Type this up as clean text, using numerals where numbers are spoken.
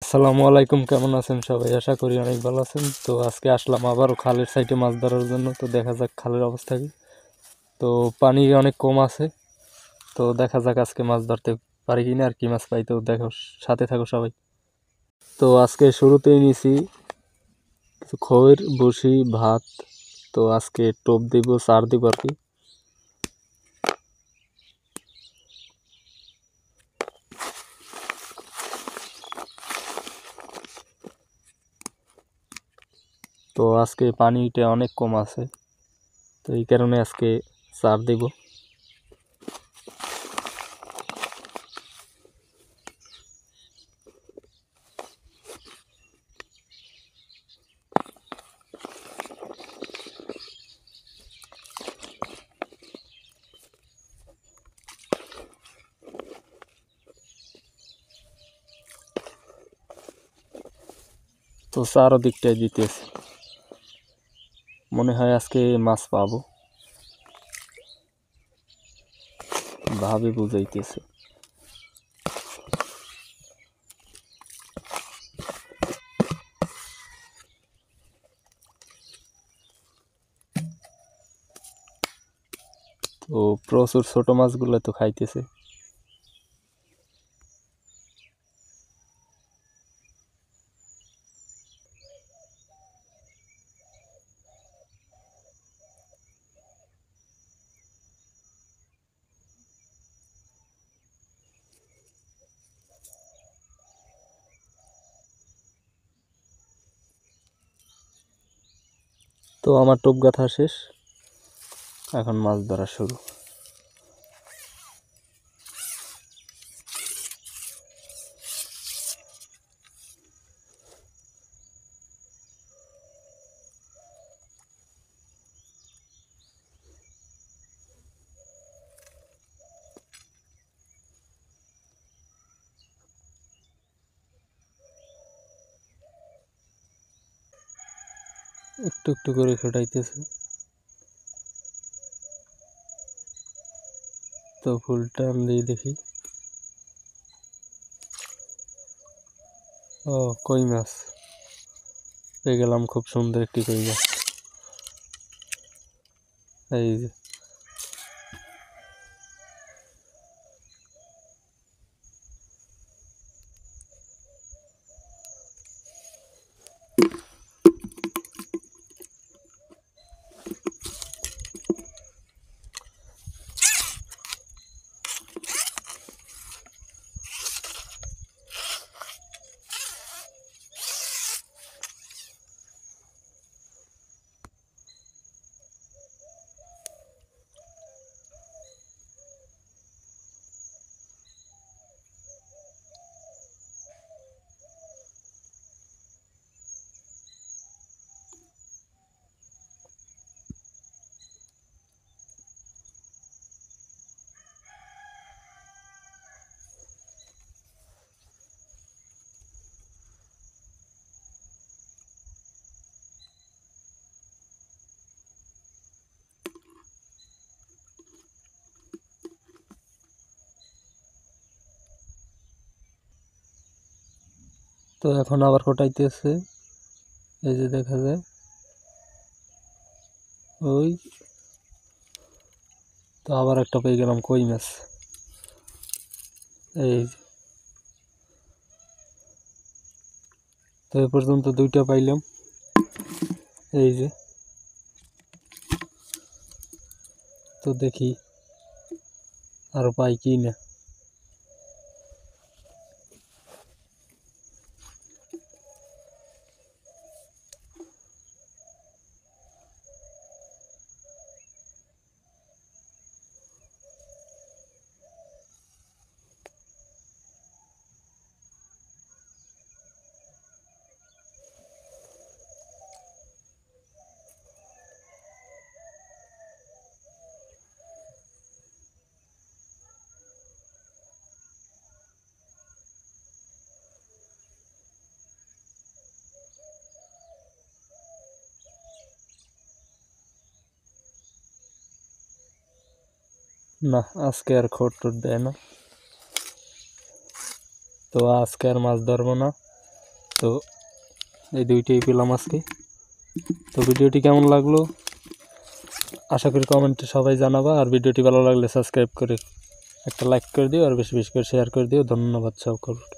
আসসালামু আলাইকুম, কেমন আছেন সবাই? আশা করি অনেক ভালো আছেন। তো আজকে আসলাম আবারও খালের সাইডে মাছ ধরার জন্য। তো দেখা যাক খালের অবস্থা কি। তো পানি অনেক কম আছে, তো দেখা যাক আজকে মাছ ধরতে পারি কিনা আর কি মাছ পাই। তো দেখো, সাথে থাকো সবাই। তো আজকে শুরুতেই নিছি কিছু খৈর, বড়শি, ভাত। তো আজকে টোপ দিব, চার দিব আর কি। তো আজকে পানিটা অনেক কম আছে, তো এই কারণে আজকে চার দিব। তো চারও দিকটাই দিতেছে, মনে হয় আজকে মাছ পাবো, ভাবে বুঝাইতেছে। তো প্রচুর ছোট মাছগুলো তো খাইতেছে। তো আমার টোপ গাঁথা শেষ, এখন মাছ ধরা শুরু। একটু একটু করে ছোটাইতেছে। তো ফুল টান দিয়ে দেখি। ও, কই মাছ পেয়ে গেলাম, খুব সুন্দর একটি কই মাছ। এই যে, তো এখন আবার ফোটাইতেছে। এই যে দেখা যায়, ওই তো আবার একটা পেয়ে গেলাম কই মাছ। এই যে, তো এ পর্যন্ত দুইটা পাইলাম। এই যে, তো দেখি আরো পাই কি না। না, আজকে আর খোট টোট দেয় না, তো আজকে আর মাছ ধরবো না। তো এই দুইটাই পেলাম আজকে। তো ভিডিওটি কেমন লাগলো আশা করি কমেন্টে সবাই জানাবা, আর ভিডিওটি ভালো লাগলে সাবস্ক্রাইব করে একটা লাইক করে দিও, আর বেশি বেশি করে শেয়ার করে দিও। ধন্যবাদ সকলকে।